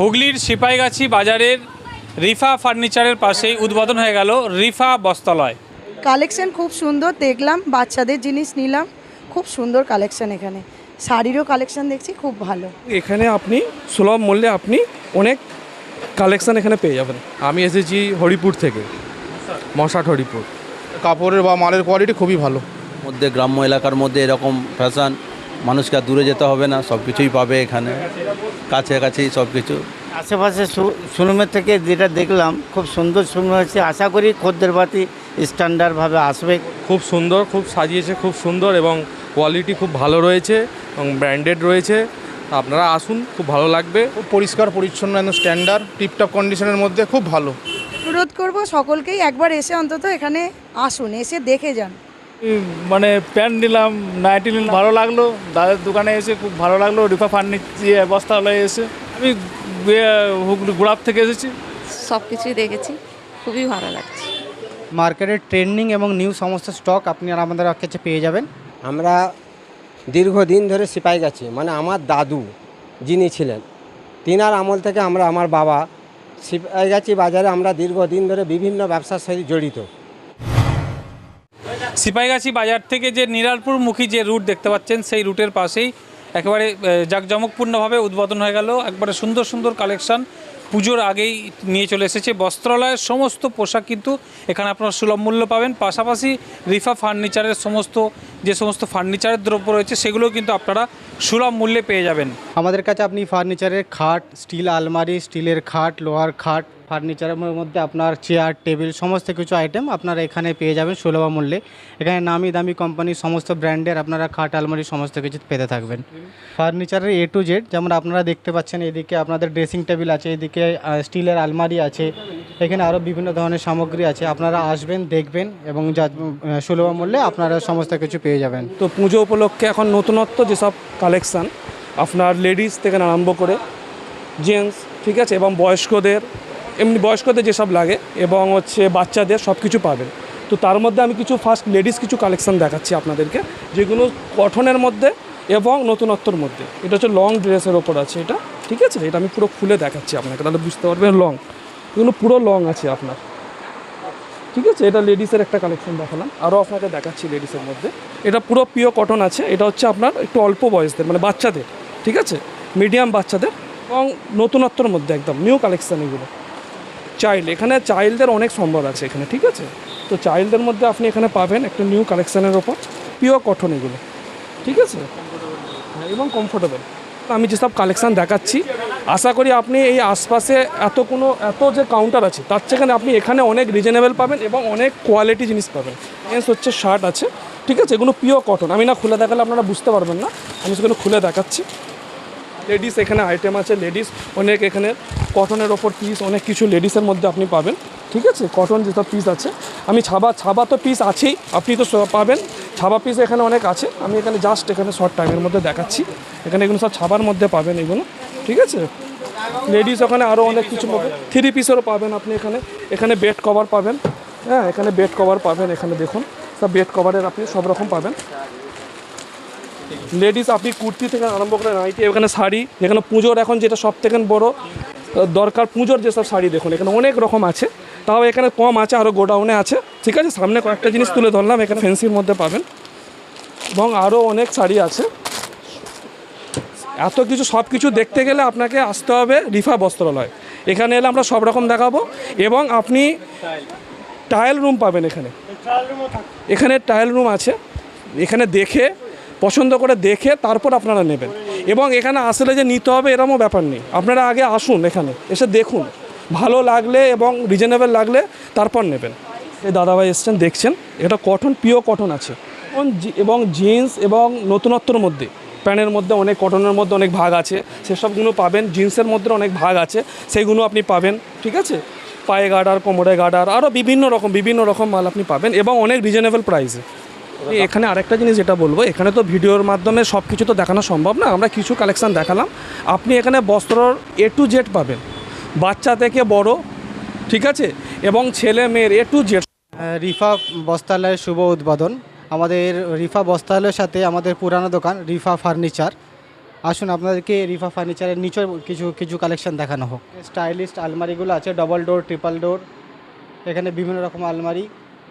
হুগলির সিপাইগাছি বাজারের রিফা ফার্নিচারের পাশেই উদ্বোধন হয়ে গেল রিফা বস্ত্রালয়। কালেকশন খুব সুন্দর দেখলাম, বাচ্চাদের জিনিস নিলাম, খুব সুন্দর কালেকশন। এখানে শাড়িরও কালেকশন দেখছি খুব ভালো। এখানে আপনি সুলভ মূল্যে আপনি অনেক কালেকশন এখানে পেয়ে যাবেন। আমি এসেছি হরিপুর থেকে, মশাট হরিপুর। কাপড়ের বা মালের কোয়ালিটি খুবই ভালো। মধ্যে গ্রাম্য এলাকার মধ্যে এরকম ফ্যাশন, মানুষকে আর দূরে যেতে হবে না, সব কিছুই পাবে এখানে, কাছাকাছি সব কিছু। আশেপাশে শোরুমের থেকে যেটা দেখলাম খুব সুন্দর শোরুম হয়েছে। আশা করি খদ্দের বাতি স্ট্যান্ডার্ডভাবে আসবে। খুব সুন্দর, খুব সাজিয়েছে, খুব সুন্দর এবং কোয়ালিটি খুব ভালো রয়েছে এবং ব্র্যান্ডেড রয়েছে। আপনারা আসুন, খুব ভালো লাগবে। খুব পরিষ্কার পরিচ্ছন্ন, একদম স্ট্যান্ডার্ড টিপটপ কন্ডিশনের মধ্যে খুব ভালো। অনুরোধ করব সকলকেই একবার এসে অন্তত এখানে আসুন, এসে দেখে যান। মানে প্যান্ট নিলাম, নাইটি নিলাম, ভালো লাগলো। দাদার দোকানে এসে খুব ভালো লাগলো। রিফা ফার্নিচার বস্ত্রালয়ে এসে আমি হুগলি গোড়াপ থেকে এসেছি। সব কিছুই দেখেছি, খুবই ভালো লাগছে। মার্কেটের ট্রেন্ডিং এবং নিউ সমস্ত স্টক আপনি আর আমাদের কাছে পেয়ে যাবেন। আমরা দীর্ঘদিন ধরে সিপাইগাছি, মানে আমার দাদু যিনি ছিলেন তিনার আমল থেকে আমরা, আমার বাবা, সিপাইগাছি বাজারে আমরা দীর্ঘদিন ধরে বিভিন্ন ব্যবসার সাথে জড়িত। সিপাইগাছি বাজার থেকে যে নিরালপুরমুখী যে রুট দেখতে পাচ্ছেন, সেই রুটের পাশেই একেবারে জাঁকজমকপূর্ণভাবে উদ্বোধন হয়ে গেল। একবারে সুন্দর সুন্দর কালেকশন পুজোর আগেই নিয়ে চলে এসেছে। বস্ত্রালয়ের সমস্ত পোশাক কিন্তু এখানে আপনারা সুলভ মূল্য পাবেন। পাশাপাশি রিফা ফার্নিচারের যে সমস্ত ফার্নিচারের দ্রব্য রয়েছে সেগুলো কিন্তু আপনারা সুলভ মূল্যে পেয়ে যাবেন। আমাদের কাছে আপনি ফার্নিচারের খাট, স্টিল আলমারি, স্টিলের খাট, লোহার খাট, ফার্নিচারের মধ্যে আপনার চেয়ার, টেবিল, সমস্ত কিছু আইটেম আপনারা এখানে পেয়ে যাবেন সুলভ মূল্যে। এখানে নামি দামি কোম্পানির সমস্ত ব্র্যান্ডের আপনারা খাট, আলমারি সমস্ত কিছু পেতে থাকবেন। ফার্নিচারের A to Z, যেমন আপনারা দেখতে পাচ্ছেন এদিকে আপনাদের ড্রেসিং টেবিল আছে, এদিকে স্টিলের আলমারি আছে, এখানে আরও বিভিন্ন ধরনের সামগ্রী আছে। আপনারা আসবেন, দেখবেন এবং সুলভ মূল্যে আপনারা সমস্ত কিছু পেয়ে যাবেন। তো পুজো উপলক্ষে এখন নতুনত্ব যেসব কালেকশান আপনার লেডিস থেকে আরম্ভ করে জেন্টস, ঠিক আছে, এবং বয়স্কদের, এমনি বয়স্কদের যেসব লাগে এবং বাচ্চাদের সব কিছু পাবেন। তো তার মধ্যে আমি কিছু ফার্স্ট লেডিস কিছু কালেকশান দেখাচ্ছি আপনাদেরকে, যেগুলো কটনের মধ্যে এবং নতুনত্বর মধ্যে। এটা হচ্ছে লং ড্রেসের ওপর আছে এটা, ঠিক আছে। এটা আমি পুরো খুলে দেখাচ্ছি আপনাকে, তাহলে বুঝতে পারবেন। লং, এগুলো পুরো লং আছে আপনার, ঠিক আছে। এটা লেডিসের একটা কালেকশন দেখালাম, আরও আপনাকে দেখাচ্ছি লেডিসের মধ্যে। এটা পুরো পিওর কটন আছে। এটা হচ্ছে আপনার একটু অল্প বয়সদের, মানে বাচ্চাদের, ঠিক আছে, মিডিয়াম বাচ্চাদের এবং নতুনত্বর মধ্যে একদম নিউ কালেকশান এগুলো। চাইল্ড, এখানে চাইল্ডদের অনেক সম্ভব আছে এখানে, ঠিক আছে। তো চাইল্ডদের মধ্যে আপনি এখানে পাবেন একটা নিউ কালেকশানের ওপর পিওর কটন এগুলো, ঠিক আছে, এবং কমফোর্টেবল। আমি যেসব কালেকশান দেখাচ্ছি আশা করি আপনি এই আশপাশে এত যে কাউন্টার আছে তার সেখানে আপনি এখানে অনেক রিজনেবল পাবেন এবং অনেক কোয়ালিটি জিনিস পাবেন। হচ্ছে শার্ট আছে, ঠিক আছে, এগুলো পিওর কটন। আমি না খুলে দেখালে আপনারা বুঝতে পারবেন না, আমি সেখানে খুলে দেখাচ্ছি। লেডিস এখানে আইটেম আছে, লেডিস অনেক এখানে কটনের ওপর পিস, অনেক কিছু লেডিসের মধ্যে আপনি পাবেন, ঠিক আছে। কটন যেসব পিস আছে, আমি ছাবা তো পিস আছেই, আপনি তো পাবেন। ছাবা পিস এখানে অনেক আছে, আমি এখানে জাস্ট এখানে শর্ট টাইমের মধ্যে দেখাচ্ছি। এখানে এগুলো সব ছাবার মধ্যে পাবেন এগুলো, ঠিক আছে। লেডিস ওখানে আরও অনেক কিছু পাবেন, 3 পিসেরও পাবেন আপনি এখানে বেড কভার পাবেন, হ্যাঁ, এখানে বেড কভার পাবেন। এখানে দেখুন সব বেড কভারের আপনি সব রকম পাবেন। লেডিস আপনি কুর্তি থেকে আরম্ভ করে নাইটি, এখানে শাড়ি, এখানে পুজোর এখন যেটা সব থেকে বড় দরকার, পুজোর যেসব শাড়ি দেখুন এখানে অনেক রকম আছে। তাও এখানে কম আছে, আরও গোডাউনে আছে, ঠিক আছে। সামনে কয়েকটা জিনিস তুলে ধরলাম, এখানে ফ্যান্সির মধ্যে পাবেন এবং আরও অনেক শাড়ি আছে। এত কিছু সব কিছু দেখতে গেলে আপনাকে আসতে হবে রিফা বস্ত্রালয়। এখানে এলে আমরা সব রকম দেখাবো এবং আপনি ট্রায়াল রুম পাবেন এখানে ট্রায়াল রুম আছে। এখানে দেখে পছন্দ করে দেখে তারপর আপনারা নেবেন এবং এখানে আসলে যে নিতে হবে এরকমও ব্যাপার নেই। আপনারা আগে আসুন, এখানে এসে দেখুন, ভালো লাগলে এবং রিজনেবল লাগলে তারপর নেবেন। এই দাদাভাই এসছেন, দেখছেন, এটা কটন, পিওর কটন আছে এবং জিন্স এবং নতুনত্বর মধ্যে প্যান্টের মধ্যে অনেক, কটনের মধ্যে অনেক ভাগ আছে, সেসবগুলো পাবেন। জিন্সের মধ্যে অনেক ভাগ আছে, সেগুলো আপনি পাবেন, ঠিক আছে। পায়ে গার্ডার, কোমরে গার্ডার, আরও বিভিন্ন রকম মাল আপনি পাবেন এবং অনেক রিজনেবল প্রাইসে। এখানে আরেকটা জিনিস যেটা বলবো, এখানে তো ভিডিওর মাধ্যমে সব কিছু তো দেখানো সম্ভব না, আমরা কিছু কালেকশান দেখালাম। আপনি এখানে বস্ত্রর A to Z পাবেন, বাচ্চা থেকে বড়, ঠিক আছে, এবং ছেলে মেয়ের A to Z। রিফা বস্ত্রালয়ের শুভ উদ্বোধন। আমাদের রিফা বস্ত্রালয়ের সাথে আমাদের পুরানো দোকান রিফা ফার্নিচার, আসুন আপনাদেরকে রিফা ফার্নিচারের নিচের কিছু কিছু কালেকশন দেখানো হোক। স্টাইলিস্ট আলমারিগুলো আছে, ডবল ডোর, ট্রিপল ডোর। এখানে বিভিন্ন রকম আলমারি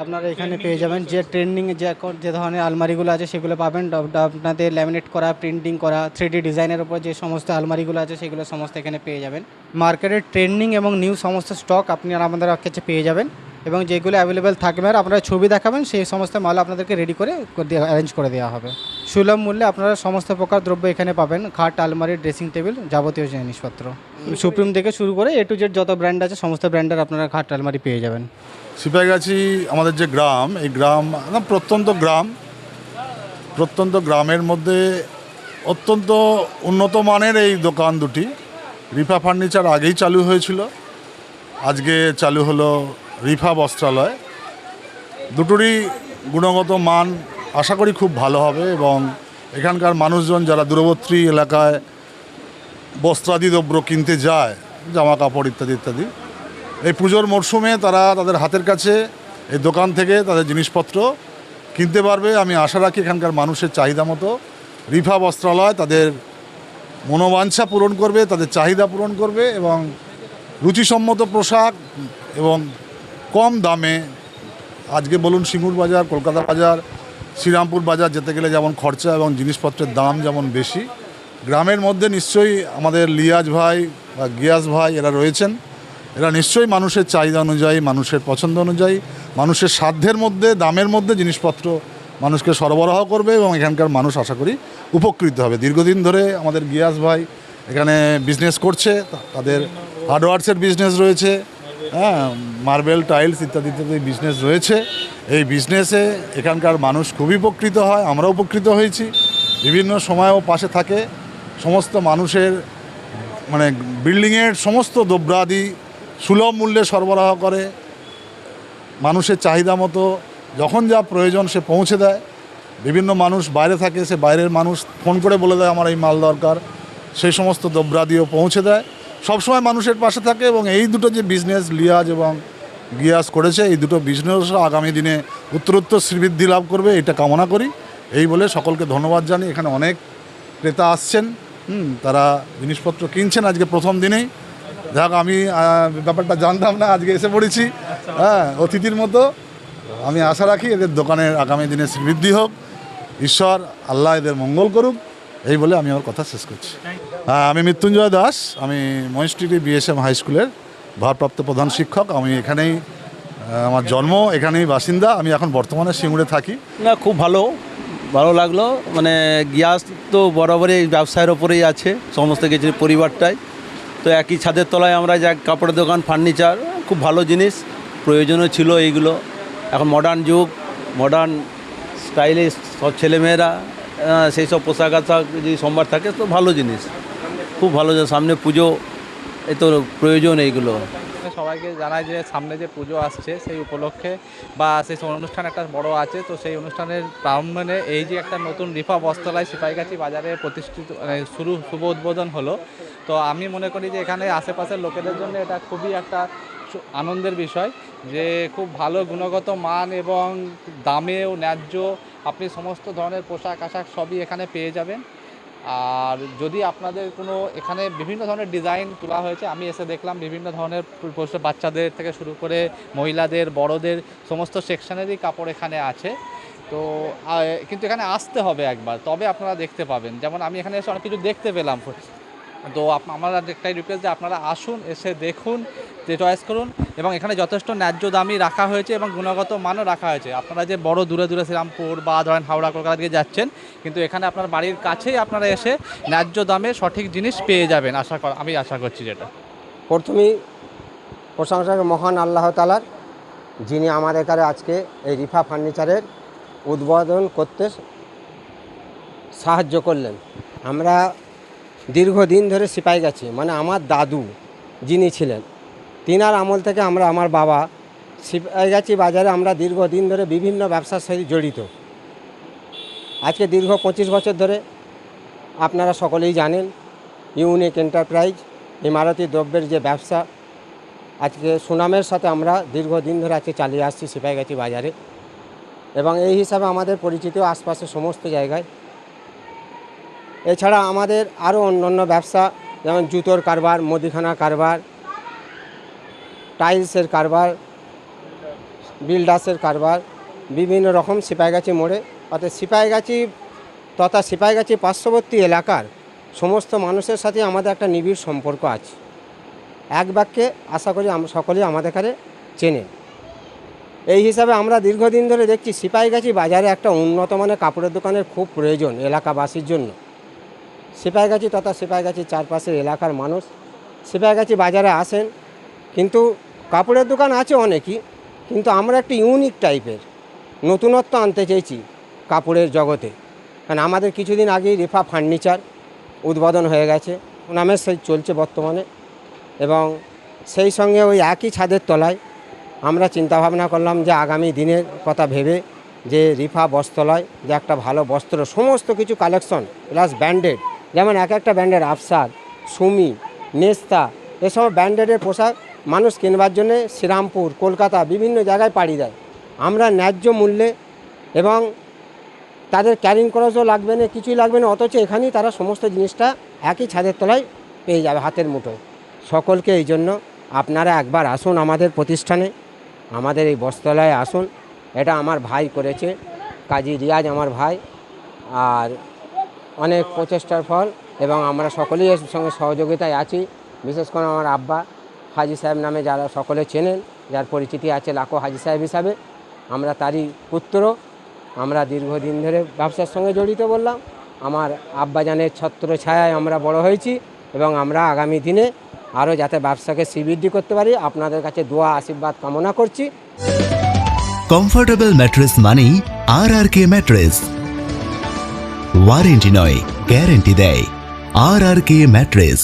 আপনারা এখানে পেয়ে যাবেন। যে ট্রেন্ডিংয়ে যে ধরনের আলমারিগুলো আছে সেগুলো পাবেন। আপনাদের ল্যামিনেট করা, প্রিন্টিং করা, 3D ডিজাইনের উপর যে সমস্ত আলমারিগুলো আছে সেগুলো সমস্ত এখানে পেয়ে যাবেন। মার্কেটের ট্রেন্ডিং এবং নিউ সমস্ত স্টক আপনারা আমাদের কাছে পেয়ে যাবেন, এবং যেগুলো অ্যাভেলেবেল থাকবে আর আপনারা ছবি দেখাবেন সেই সমস্ত মাল আপনাদেরকে রেডি করে অ্যারেঞ্জ করে দেওয়া হবে। সুলভ মূল্যে আপনারা সমস্ত প্রকার দ্রব্য এখানে পাবেন। খাট, আলমারি, ড্রেসিং টেবিল, যাবতীয় জিনিসপত্র সুপ্রিম থেকে শুরু করে A to Z যত ব্র্যান্ড আছে সমস্ত ব্র্যান্ডের আপনারা খাট, আলমারি পেয়ে যাবেন। সিপাহীগাছি আমাদের যে গ্রাম, এই গ্রাম প্রত্যন্ত গ্রামের মধ্যে অত্যন্ত উন্নত মানের এই দোকান দুটি। রিফা ফার্নিচার আগেই চালু হয়েছিল, আজকে চালু হলো রিফা বস্ত্রালয়। দুটোরই গুণগত মান আশা করি খুব ভালো হবে, এবং এখানকার মানুষজন যারা দূরবর্তী এলাকায় বস্ত্রাদি দ্রব্য কিনতে যায়, জামা কাপড় ইত্যাদি ইত্যাদি, এই পুজোর মরশুমে তারা তাদের হাতের কাছে এই দোকান থেকে তাদের জিনিসপত্র কিনতে পারবে। আমি আশা রাখি এখানকার মানুষের চাহিদা মতো রিফা বস্ত্রালয় তাদের মনোবাঞ্ছা পূরণ করবে, তাদের চাহিদা পূরণ করবে, এবং রুচিসম্মত পোশাক এবং কম দামে। আজকে বলুন সিঙ্গুর বাজার, কলকাতা বাজার, শ্রীরামপুর বাজার যেতে গেলে যেমন খরচা এবং জিনিসপত্রের দাম যেমন বেশি, গ্রামের মধ্যে নিশ্চয়ই আমাদের লিয়াজ ভাই বা গিয়াস ভাই এরা রয়েছেন, এরা নিশ্চয়ই মানুষের চাহিদা অনুযায়ী, মানুষের পছন্দ অনুযায়ী, মানুষের সাধ্যের মধ্যে, দামের মধ্যে জিনিসপত্র মানুষকে সরবরাহ করবে, এবং এখানকার মানুষ আশা করি উপকৃত হবে। দীর্ঘদিন ধরে আমাদের গিয়াস ভাই এখানে বিজনেস করছে, তাদের হার্ডওয়ার্সের বিজনেস রয়েছে, মার্বেল, টাইলস ইত্যাদি ইত্যাদি বিজনেস রয়েছে। এই বিজনেসে এখানকার মানুষ খুবই উপকৃত হয়, আমরা উপকৃত হয়েছি। বিভিন্ন সময়ও পাশে থাকে, সমস্ত মানুষের মানে বিল্ডিংয়ের সমস্ত দ্রব্যাদি সুলভ মূল্যে সরবরাহ করে, মানুষের চাহিদা মতো যখন যা প্রয়োজন সে পৌঁছে দেয়। বিভিন্ন মানুষ বাইরে থাকে, সে বাইরের মানুষ ফোন করে বলে দেয় আমার এই মাল দরকার, সেই সমস্ত দ্রব্যাদিও পৌঁছে দেয়। সবসময় মানুষের পাশে থাকে, এবং এই দুটো যে বিজনেস লিয়াজ এবং গিয়াস করেছে, এই দুটো বিজনেসও আগামী দিনে উত্তরোত্তর শ্রীবৃদ্ধি লাভ করবে, এটা কামনা করি। এই বলে সকলকে ধন্যবাদ জানি। এখানে অনেক ক্রেতা আসছেন, তারা জিনিসপত্র কিনছেন আজকে প্রথম দিনেই। যাক, আমি ব্যাপারটা জানতাম না, আজকে এসে পড়েছি অতিথির মতো। আমি আশা রাখি এদের দোকানের আগামী দিনে শ্রীবৃদ্ধি হোক, ঈশ্বর আল্লাহ এদের মঙ্গল করুক, এই বলে আমি আমার কথা শেষ করছি। আমি মৃত্যুঞ্জয় দাস, আমি মহেশটিটি BSM হাই স্কুলের ভারপ্রাপ্ত প্রধান শিক্ষক। আমি এখানেই, আমার জন্ম এখানেই, বাসিন্দা। আমি এখন বর্তমানে সিঙ্গুরে থাকি। না, খুব ভালো লাগলো। মানে গ্যাস তো বরাবরই ব্যবসায়ের ওপরেই আছে, সমস্ত কিছু পরিবারটাই তো একই ছাদের তলায় আমরা যা কাপড়ের দোকান, ফার্নিচার, খুব ভালো জিনিস, প্রয়োজনও ছিল এইগুলো। এখন মডার্ন যুগ, মডার্ন স্টাইলে সব ছেলেমেয়েরা সেই সব পোশাক আশাক যদি সোমবার থাকে তো ভালো জিনিস, খুব ভালো। সামনে পুজো, এই তো প্রয়োজন এইগুলো। সবাইকে জানাই যে সামনে যে পুজো আসছে সেই উপলক্ষে বা সেই অনুষ্ঠান একটা বড় আছে, তো সেই অনুষ্ঠানের প্রারম্ভে এই যে একটা নতুন রিফা বস্ত্রালয় সিপাহীগাছি বাজারে প্রতিষ্ঠিত শুভ উদ্বোধন হলো। তো আমি মনে করি যে এখানে আশেপাশের লোকেদের জন্য এটা খুবই একটা আনন্দের বিষয় যে খুব ভালো গুণগত মান এবং দামেও ন্যায্য আপনি সমস্ত ধরনের পোশাক আশাক সবই এখানে পেয়ে যাবেন। আর যদি আপনাদের কোনো এখানে বিভিন্ন ধরনের ডিজাইন তোলা হয়েছে, আমি এসে দেখলাম বিভিন্ন ধরনের বাচ্চাদের থেকে শুরু করে মহিলাদের, বড়দের সমস্ত সেকশনেরই কাপড় এখানে আছে। তো কিন্তু এখানে আসতে হবে একবার, তবে আপনারা দেখতে পাবেন। যেমন আমি এখানে এসে অনেক কিছু দেখতে পেলাম, তো আমার একটাই রিকোয়েস্ট যে আপনারা আসুন, এসে দেখুন, চয়েস করুন, এবং এখানে যথেষ্ট ন্যায্য দামই রাখা হয়েছে এবং গুণগত মানও রাখা হয়েছে। আপনারা যে বড় দূরে শ্রীরামপুর বা ধরেন হাওড়া, কলকাতা দিকে যাচ্ছেন, কিন্তু এখানে আপনার বাড়ির কাছেই আপনারা এসে ন্যায্য দামে সঠিক জিনিস পেয়ে যাবেন, আমি আশা করছি। যেটা প্রথমেই প্রশংসা মহান আল্লাহ তাআলার, যিনি আমাদের এখানে আজকে এই রিফা ফার্নিচারের উদ্বোধন করতে সাহায্য করলেন। আমরা দীর্ঘদিন ধরে সিপাহীগাছি, মানে আমার দাদু যিনি ছিলেন, তিনার আমল থেকে আমরা, আমার বাবা, সিপাহীগাছি বাজারে আমরা দীর্ঘদিন ধরে বিভিন্ন ব্যবসার সাথে জড়িত। আজকে দীর্ঘ 25 বছর ধরে আপনারা সকলেই জানেন ইউনিক এন্টারপ্রাইজ ইমারতি দ্রব্যের যে ব্যবসা, আজকে সুনামের সাথে আমরা দীর্ঘদিন ধরে আজকে চালিয়ে আসছি সিপাহীগাছি বাজারে, এবং এই হিসাবে আমাদের পরিচিত আশপাশের সমস্ত জায়গায়। এছাড়া আমাদের আরও অন্যান্য ব্যবসা, যেমন জুতোর কারবার, মুদিখানা কারবার, টাইলসের কারবার, বিল্ডার্সের কারবার, বিভিন্ন রকম সিপাহীগাছি মোড়ে, অর্থাৎ সিপাহীগাছি তথা সিপাহীগাছি পার্শ্ববর্তী এলাকার সমস্ত মানুষের সাথে আমাদের একটা নিবিড় সম্পর্ক আছে। এক বাক্যে আশা করি সকলেই আমাদের এখানে চেনে। এই হিসাবে আমরা দীর্ঘদিন ধরে দেখছি সিপাহীগাছি বাজারে একটা উন্নত মানের কাপড়ের দোকানের খুব প্রয়োজন এলাকাবাসীর জন্য। সিপাহীগাছি তথা সিপাহীগাছির চারপাশের এলাকার মানুষ সিপাহীগাছি বাজারে আসেন, কিন্তু কাপড়ের দোকান আছে অনেকই, কিন্তু আমরা একটি ইউনিক টাইপের নতুনত্ব আনতে চেয়েছি কাপড়ের জগতে। কারণ আমাদের কিছুদিন আগেই রিফা ফার্নিচার উদ্বোধন হয়ে গেছে, নামের সেই চলছে বর্তমানে, এবং সেই সঙ্গে ওই একই ছাদের তলায় আমরা চিন্তাভাবনা করলাম যে আগামী দিনের কথা ভেবে যে রিফা বস্ত্রালয়, যে একটা ভালো বস্ত্র সমস্ত কিছু কালেকশন প্লাস ব্র্যান্ডেড, যেমন এক একটা ব্র্যান্ডের আফসার, সুমি, নেস্তা, এসব ব্র্যান্ডেডের পোশাক মানুষ কিনবার জন্যে শ্রীরামপুর, কলকাতা বিভিন্ন জায়গায় পাড়ি দেয়। আমরা ন্যায্য মূল্যে এবং তাদের ক্যারিং খরচও লাগবে না, কিছুই লাগবে না, অথচ এখানেই তারা সমস্ত জিনিসটা একই ছাদের তলায় পেয়ে যাবে হাতের মুঠোয়। সকলকে এই জন্য আপনারা একবার আসুন আমাদের প্রতিষ্ঠানে, আমাদের এই বস্ত্রালয়ে আসুন। এটা আমার ভাই করেছে, কাজী রিয়াজ আমার ভাই, আর অনেক প্রচেষ্টার ফল, এবং আমরা সকলেই এর সঙ্গে সহযোগিতায় আছি। বিশেষ করে আমার আব্বা হাজি সাহেব নামে যারা সকলে চেনেন, যার পরিচিতি আছে লাখো হাজি সাহেব হিসাবে, আমরা তারই পুত্র। আমরা দীর্ঘদিন ধরে ব্যবসার সঙ্গে জড়িত বললাম, আমার আব্বাজানের ছত্র ছায়ায় আমরা বড় হয়েছি, এবং আমরা আগামী দিনে আরও যাতে ব্যবসাকে শ্রীবৃদ্ধি করতে পারি আপনাদের কাছে দোয়া আশীর্বাদ কামনা করছি। কমফোর্টেবল ম্যাট্রেস মানেই RRK ম্যাট্রেস। ওয়ারেন্টি নয়, গ্যারেন্টি দেয় RRK ম্যাট্রেস।